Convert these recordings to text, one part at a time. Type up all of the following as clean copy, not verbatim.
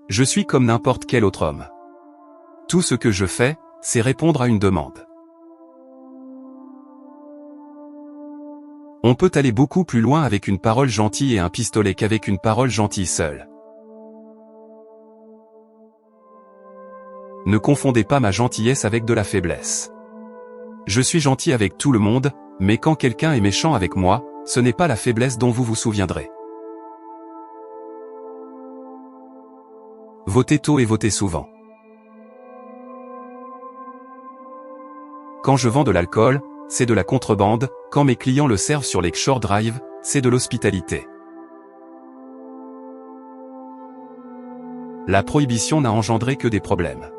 Je suis comme n'importe quel autre homme. Tout ce que je fais, c'est répondre à une demande. On peut aller beaucoup plus loin avec une parole gentille et un pistolet qu'avec une parole gentille seule. Ne confondez pas ma gentillesse avec de la faiblesse. Je suis gentil avec tout le monde, mais quand quelqu'un est méchant avec moi, ce n'est pas la faiblesse dont vous vous souviendrez. Votez tôt et votez souvent. Quand je vends de l'alcool, c'est de la contrebande, quand mes clients le servent sur Lakeshore Drive, c'est de l'hospitalité. La prohibition n'a engendré que des problèmes.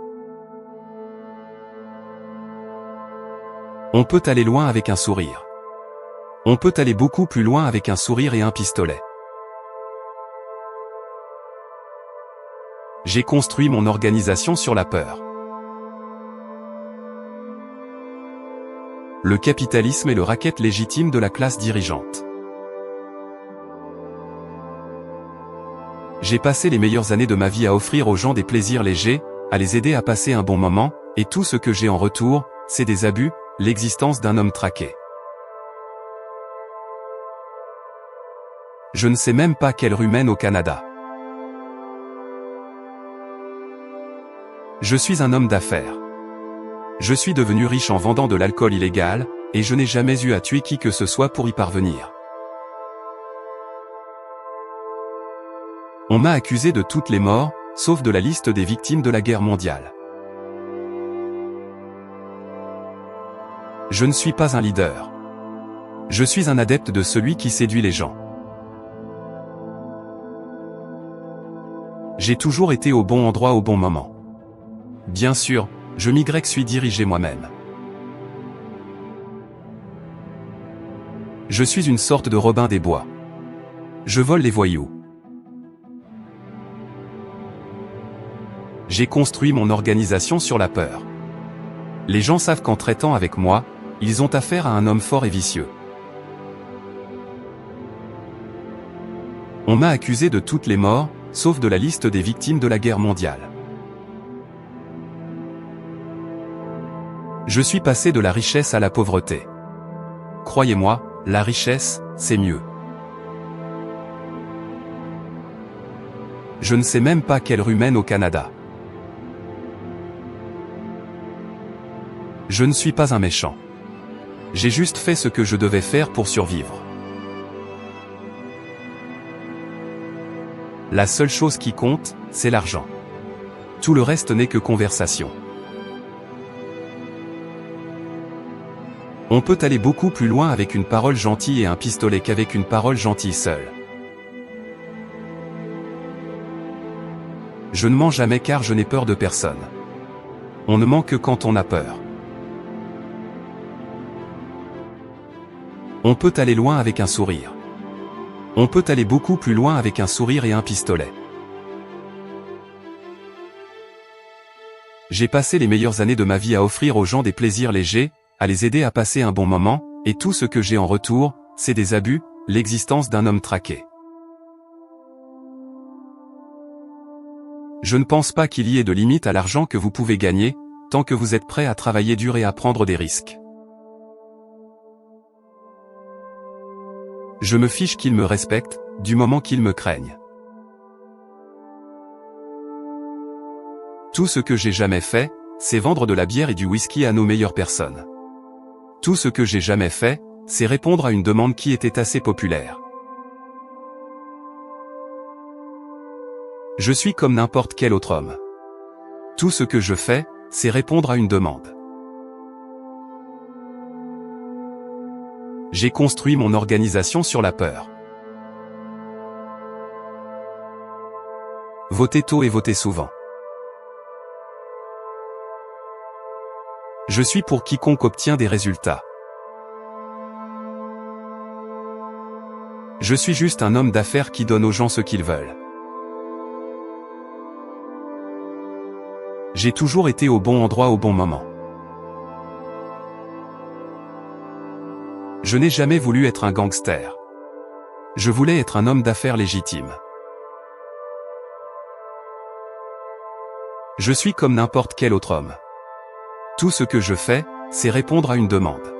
On peut aller loin avec un sourire. On peut aller beaucoup plus loin avec un sourire et un pistolet. J'ai construit mon organisation sur la peur. Le capitalisme est le racket légitime de la classe dirigeante. J'ai passé les meilleures années de ma vie à offrir aux gens des plaisirs légers, à les aider à passer un bon moment, et tout ce que j'ai en retour, c'est des abus, l'existence d'un homme traqué. Je ne sais même pas quelle rue mène au Canada. Je suis un homme d'affaires. Je suis devenu riche en vendant de l'alcool illégal, et je n'ai jamais eu à tuer qui que ce soit pour y parvenir. On m'a accusé de toutes les morts, sauf de la liste des victimes de la guerre mondiale. Je ne suis pas un leader. Je suis un adepte de celui qui séduit les gens. J'ai toujours été au bon endroit au bon moment. Bien sûr, je suis dirigé moi-même. Je suis une sorte de Robin des Bois. Je vole les voyous. J'ai construit mon organisation sur la peur. Les gens savent qu'en traitant avec moi, ils ont affaire à un homme fort et vicieux. On m'a accusé de toutes les morts, sauf de la liste des victimes de la guerre mondiale. Je suis passé de la richesse à la pauvreté. Croyez-moi, la richesse, c'est mieux. Je ne sais même pas quelle rue mène au Canada. Je ne suis pas un méchant. J'ai juste fait ce que je devais faire pour survivre. La seule chose qui compte, c'est l'argent. Tout le reste n'est que conversation. On peut aller beaucoup plus loin avec une parole gentille et un pistolet qu'avec une parole gentille seule. Je ne mens jamais car je n'ai peur de personne. On ne ment que quand on a peur. On peut aller loin avec un sourire. On peut aller beaucoup plus loin avec un sourire et un pistolet. J'ai passé les meilleures années de ma vie à offrir aux gens des plaisirs légers, à les aider à passer un bon moment, et tout ce que j'ai en retour, c'est des abus, l'existence d'un homme traqué. Je ne pense pas qu'il y ait de limite à l'argent que vous pouvez gagner, tant que vous êtes prêt à travailler dur et à prendre des risques. Je me fiche qu'ils me respectent, du moment qu'ils me craignent. Tout ce que j'ai jamais fait, c'est vendre de la bière et du whisky à nos meilleures personnes. Tout ce que j'ai jamais fait, c'est répondre à une demande qui était assez populaire. Je suis comme n'importe quel autre homme. Tout ce que je fais, c'est répondre à une demande. J'ai construit mon organisation sur la peur. Votez tôt et votez souvent. Je suis pour quiconque obtient des résultats. Je suis juste un homme d'affaires qui donne aux gens ce qu'ils veulent. J'ai toujours été au bon endroit au bon moment. Je n'ai jamais voulu être un gangster. Je voulais être un homme d'affaires légitime. Je suis comme n'importe quel autre homme. Tout ce que je fais, c'est répondre à une demande.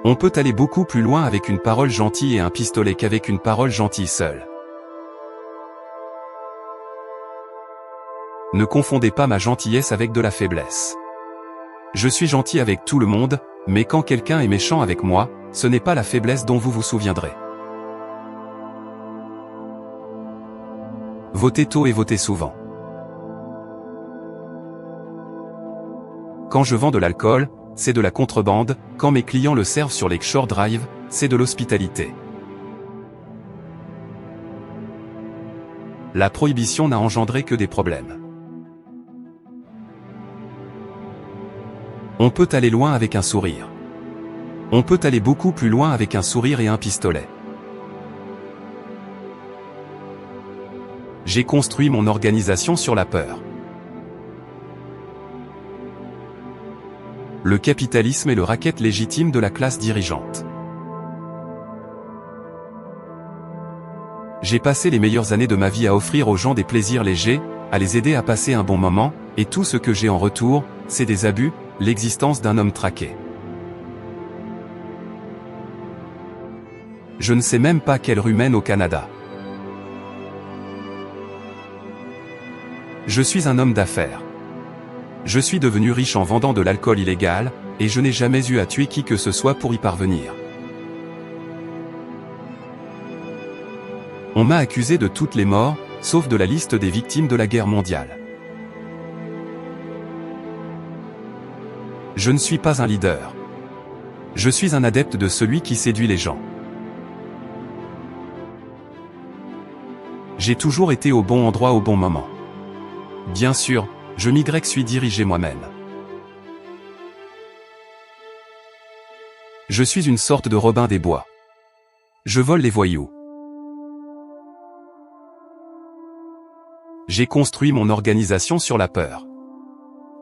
On peut aller beaucoup plus loin avec une parole gentille et un pistolet qu'avec une parole gentille seule. Ne confondez pas ma gentillesse avec de la faiblesse. Je suis gentil avec tout le monde, mais quand quelqu'un est méchant avec moi, ce n'est pas la faiblesse dont vous vous souviendrez. Votez tôt et votez souvent. Quand je vends de l'alcool, c'est de la contrebande, quand mes clients le servent sur Lakeshore Drive, c'est de l'hospitalité. La prohibition n'a engendré que des problèmes. On peut aller loin avec un sourire. On peut aller beaucoup plus loin avec un sourire et un pistolet. J'ai construit mon organisation sur la peur. Le capitalisme est le racket légitime de la classe dirigeante. J'ai passé les meilleures années de ma vie à offrir aux gens des plaisirs légers, à les aider à passer un bon moment, et tout ce que j'ai en retour, c'est des abus, l'existence d'un homme traqué. Je ne sais même pas quelle rue mène au Canada. Je suis un homme d'affaires. Je suis devenu riche en vendant de l'alcool illégal, et je n'ai jamais eu à tuer qui que ce soit pour y parvenir. On m'a accusé de toutes les morts, sauf de la liste des victimes de la guerre mondiale. Je ne suis pas un leader. Je suis un adepte de celui qui séduit les gens. J'ai toujours été au bon endroit au bon moment. Bien sûr, je suis dirigé moi-même. Je suis une sorte de Robin des Bois. Je vole les voyous. J'ai construit mon organisation sur la peur.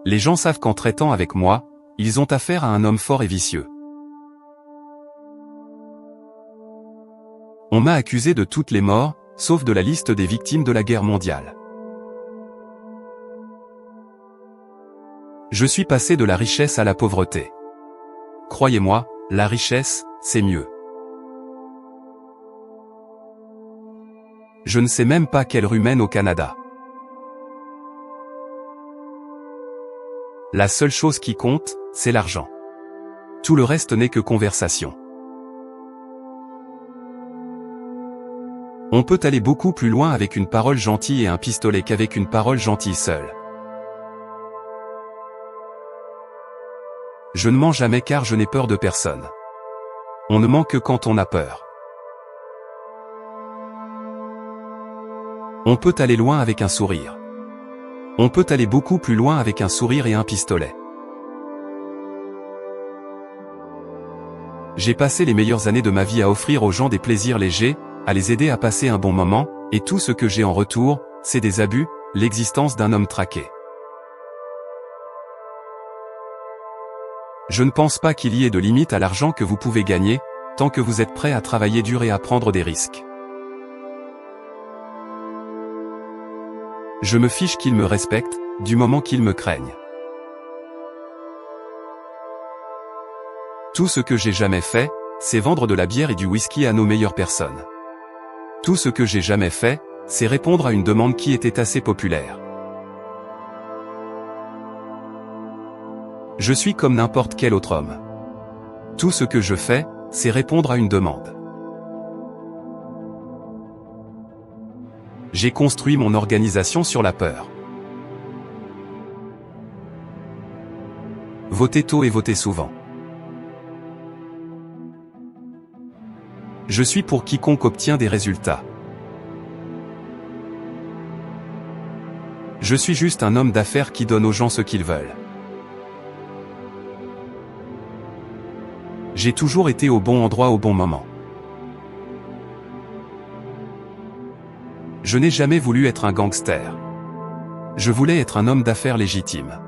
Les gens savent qu'en traitant avec moi, ils ont affaire à un homme fort et vicieux. On m'a accusé de toutes les morts, sauf de la liste des victimes de la guerre mondiale. Je suis passé de la richesse à la pauvreté. Croyez-moi, la richesse, c'est mieux. Je ne sais même pas quelle rue mène au Canada. La seule chose qui compte, c'est l'argent. Tout le reste n'est que conversation. On peut aller beaucoup plus loin avec une parole gentille et un pistolet qu'avec une parole gentille seule. Je ne mens jamais car je n'ai peur de personne. On ne ment que quand on a peur. On peut aller loin avec un sourire. On peut aller beaucoup plus loin avec un sourire et un pistolet. J'ai passé les meilleures années de ma vie à offrir aux gens des plaisirs légers, à les aider à passer un bon moment, et tout ce que j'ai en retour, c'est des abus, l'existence d'un homme traqué. Je ne pense pas qu'il y ait de limite à l'argent que vous pouvez gagner, tant que vous êtes prêt à travailler dur et à prendre des risques. Je me fiche qu'ils me respectent, du moment qu'ils me craignent. Tout ce que j'ai jamais fait, c'est vendre de la bière et du whisky à nos meilleures personnes. Tout ce que j'ai jamais fait, c'est répondre à une demande qui était assez populaire. Je suis comme n'importe quel autre homme. Tout ce que je fais, c'est répondre à une demande. J'ai construit mon organisation sur la peur. Votez tôt et votez souvent. Je suis pour quiconque obtient des résultats. Je suis juste un homme d'affaires qui donne aux gens ce qu'ils veulent. J'ai toujours été au bon endroit au bon moment. Je n'ai jamais voulu être un gangster. Je voulais être un homme d'affaires légitime.